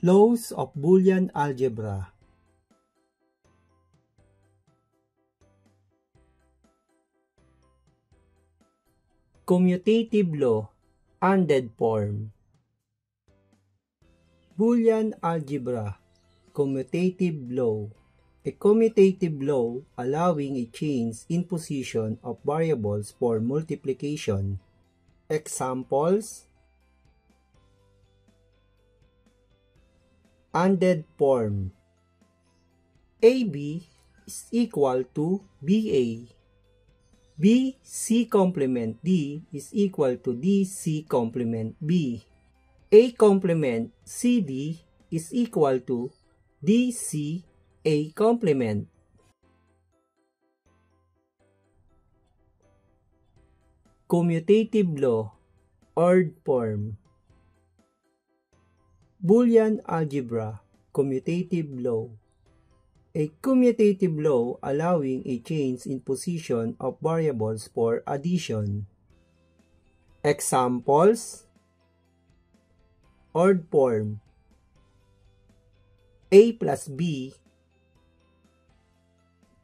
Laws of Boolean algebra. Commutative law, ANDed form. Boolean algebra, commutative law. A commutative law allowing a change in position of variables for multiplication. Examples: ANDed form. AB is equal to BA. BC complement D is equal to DC complement B. A complement CD is equal to DC A complement. Commutative law, OR form. Boolean algebra, commutative law. A commutative law allowing a change in position of variables for addition. Examples: OR form. A plus B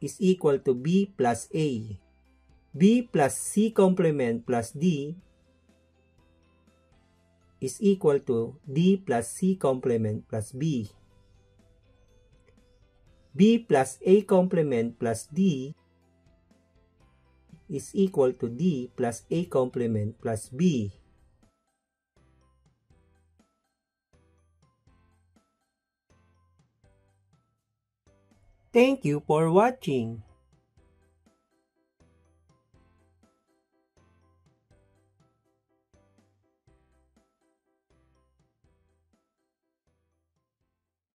is equal to B plus A. B plus C complement plus D is equal to D plus C complement plus B. B plus A complement plus D is equal to D plus A complement plus B. Thank you for watching.